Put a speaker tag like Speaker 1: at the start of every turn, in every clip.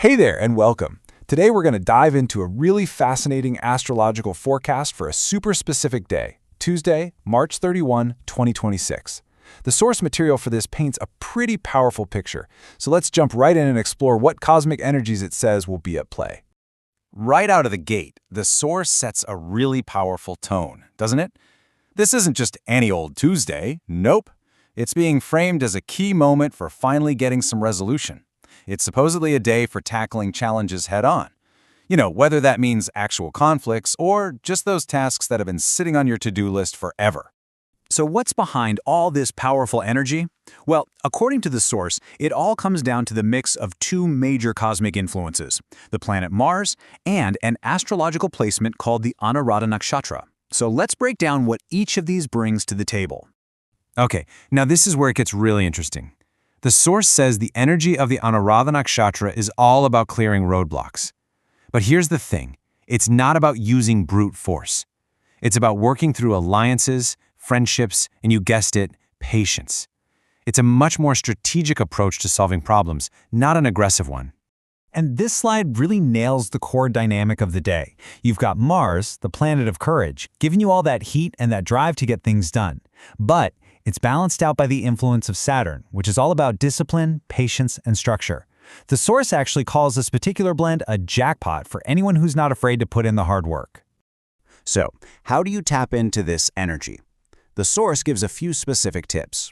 Speaker 1: Hey there and welcome. Today we're going to dive into a really fascinating astrological forecast for a super specific day, Tuesday, March 31, 2026. The source material for this paints a pretty powerful picture, so let's jump right in and explore what cosmic energies it says will be at play.
Speaker 2: Right out of the gate, the source sets a really powerful tone, doesn't it? This isn't just any old Tuesday. Nope. It's being framed as a key moment for finally getting some resolution. It's supposedly a day for tackling challenges head-on. Whether that means actual conflicts or just those tasks that have been sitting on your to-do list forever. So what's behind all this powerful energy? Well, according to the source, it all comes down to the mix of two major cosmic influences, the planet Mars and an astrological placement called the Anuradha Nakshatra. So let's break down what each of these brings to the table. Okay, now this is where it gets really interesting. The source says the energy of the Anuradha Nakshatra is all about clearing roadblocks. But here's the thing, it's not about using brute force. It's about working through alliances, friendships, and you guessed it, patience. It's a much more strategic approach to solving problems, not an aggressive one.
Speaker 3: And this slide really nails the core dynamic of the day. You've got Mars, the planet of courage, giving you all that heat and that drive to get things done. But it's balanced out by the influence of Saturn, which is all about discipline, patience, and structure. The source actually calls this particular blend a jackpot for anyone who's not afraid to put in the hard work.
Speaker 2: So, how do you tap into this energy? The source gives a few specific tips.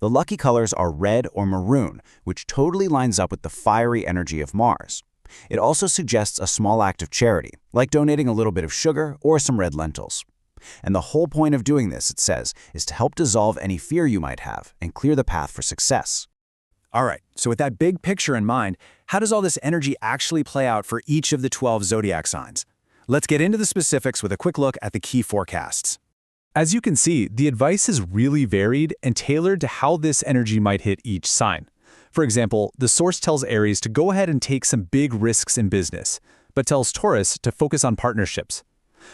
Speaker 2: The lucky colors are red or maroon, which totally lines up with the fiery energy of Mars. It also suggests a small act of charity, like donating a little bit of sugar or some red lentils. And the whole point of doing this, it says, is to help dissolve any fear you might have and clear the path for success. All right, so with that big picture in mind, how does all this energy actually play out for each of the 12 zodiac signs? Let's get into the specifics with a quick look at the key forecasts.
Speaker 1: As you can see, the advice is really varied and tailored to how this energy might hit each sign. For example, the source tells Aries to go ahead and take some big risks in business, but tells Taurus to focus on partnerships.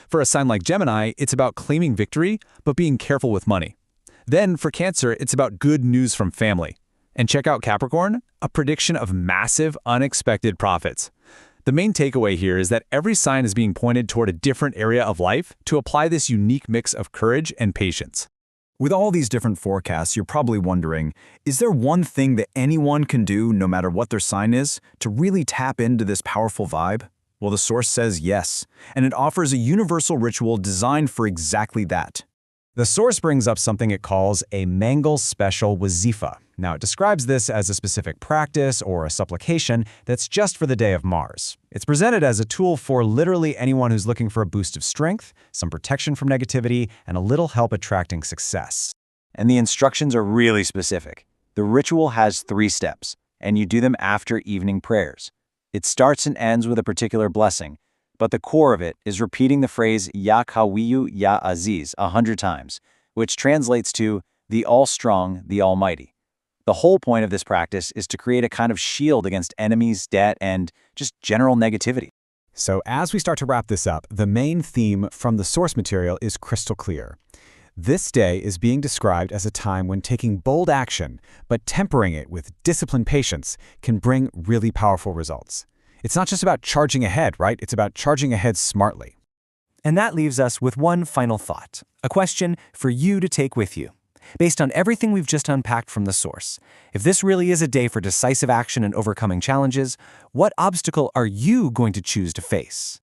Speaker 1: For a sign like Gemini, it's about claiming victory, but being careful with money. Then for Cancer, it's about good news from family. And check out Capricorn, a prediction of massive, unexpected profits. The main takeaway here is that every sign is being pointed toward a different area of life to apply this unique mix of courage and patience.
Speaker 3: With all these different forecasts, you're probably wondering, is there one thing that anyone can do, no matter what their sign is, to really tap into this powerful vibe? Well, the source says yes, and it offers a universal ritual designed for exactly that. The source brings up something it calls a Mangal special wazifa. Now, it describes this as a specific practice or a supplication that's just for the day of Mars. It's presented as a tool for literally anyone who's looking for a boost of strength, some protection from negativity, and a little help attracting success.
Speaker 2: And the instructions are really specific. The ritual has 3 steps, and you do them after evening prayers. It starts and ends with a particular blessing, but the core of it is repeating the phrase Ya Qawiyu Ya Aziz 100 times, which translates to the All-Strong, the Almighty. The whole point of this practice is to create a kind of shield against enemies, debt, and just general negativity.
Speaker 3: So as we start to wrap this up, the main theme from the source material is crystal clear. This day is being described as a time when taking bold action, but tempering it with disciplined patience, can bring really powerful results. It's not just about charging ahead, right? It's about charging ahead smartly.
Speaker 4: And that leaves us with one final thought, a question for you to take with you. Based on everything we've just unpacked from the source, if this really is a day for decisive action and overcoming challenges, what obstacle are you going to choose to face?